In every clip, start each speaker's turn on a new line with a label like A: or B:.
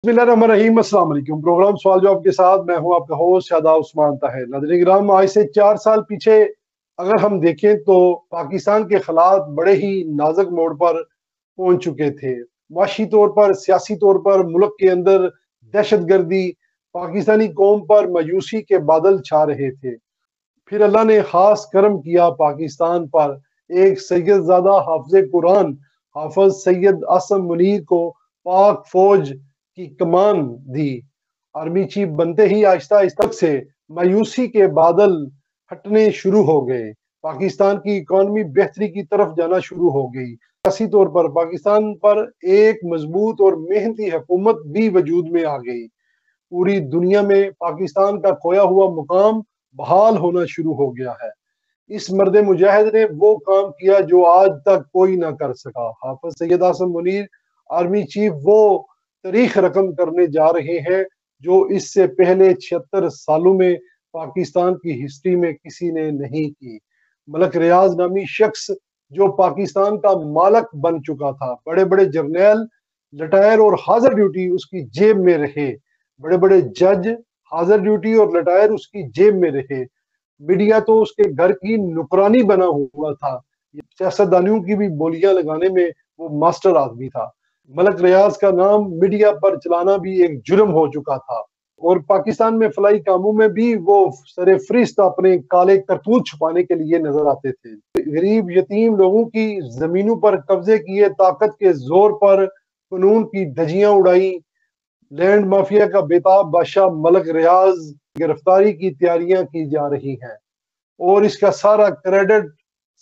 A: बिस्मिल्लाहिर्रहमानिर्रहीम। अस्सलाम वालेकुम। प्रोग्राम सवाल जवाब के साथ मैं हूं आपका होस्ट शादाब उस्मान ताहिर। नाज़रीन किराम, आज से 4 साल पीछे अगर हम देखें तो पाकिस्तान के हालात बड़े ही नाजुक मोड़ पर पहुंच चुके थे। माशी तौर पर, सियासी तौर पर मुल्क के अंदर दहशत गर्दी, पाकिस्तानी कौम पर मायूसी के बादल छा रहे थे। फिर अल्लाह ने खास करम किया पाकिस्तान पर। एक सैयदजादा हाफिज कुरान हाफिज सैयद आसम मुनीर को पाक फौज की कमान दी। आर्मी चीफ बनते ही आहिस्ता आहिस्ता से मायूसी के बादल हटने शुरू हो गए। पाकिस्तान की इकॉनमी बेहतरी की तरफ जाना शुरू हो गई। सियासी तौर पर पाकिस्तान पर एक मजबूत और मेहनती हुकूमत भी वजूद में आ गई। पूरी दुनिया में पाकिस्तान का खोया हुआ मुकाम बहाल होना शुरू हो गया है। इस मर्द मुजाहिद ने वो काम किया जो आज तक कोई ना कर सका। हाफिज सैयद आसम मुनीर आर्मी चीफ वो तारीख रकम करने जा रहे हैं जो इससे पहले 76 सालों में पाकिस्तान की हिस्ट्री में किसी ने नहीं की। मलक रियाज नामी शख्स जो पाकिस्तान का मालक बन चुका था, बड़े बड़े जर्नैल लटायर और हाजिर ड्यूटी उसकी जेब में रहे, बड़े बड़े जज हाजिर ड्यूटी और लटायर उसकी जेब में रहे। मीडिया तो उसके घर की नुकरानी बना हुआ था। सियासतदानियों की भी बोलियां लगाने में वो मास्टर आदमी था। मलक रियाज का नाम मीडिया पर चलाना भी एक जुर्म हो चुका था। और पाकिस्तान में फलाई कामों में भी वो सरे फरिश्त अपने काले करतूत छुपाने के लिए नजर आते थे। गरीब यतीम लोगों की जमीनों पर कब्जे किए, ताकत के जोर पर कानून की धज्जियां उड़ाई। लैंड माफिया का बेताब बादशाह मलक रियाज गिरफ्तारी की तैयारियां की जा रही हैं और इसका सारा क्रेडिट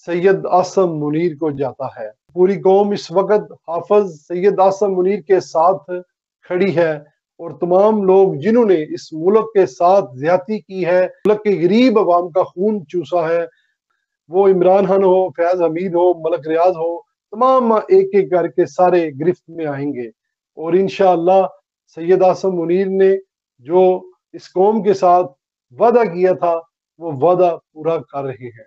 A: सैयद आसम मुनीर को जाता है। पूरी कौम इस वक्त हाफिज सैयद आसम मुनीर के साथ खड़ी है और तमाम लोग जिन्होंने इस मुल्क के साथ ज्यादती की है, मुल्क के गरीब अवाम का खून चूसा है, वो इमरान खान हो, फैज हमीद हो, मलक रियाज हो, तमाम एक एक करके सारे गिरफ्त में आएंगे। और इंशाअल्लाह सैयद आसम मुनीर ने जो इस कौम के साथ वादा किया था वो वादा पूरा कर रहे हैं।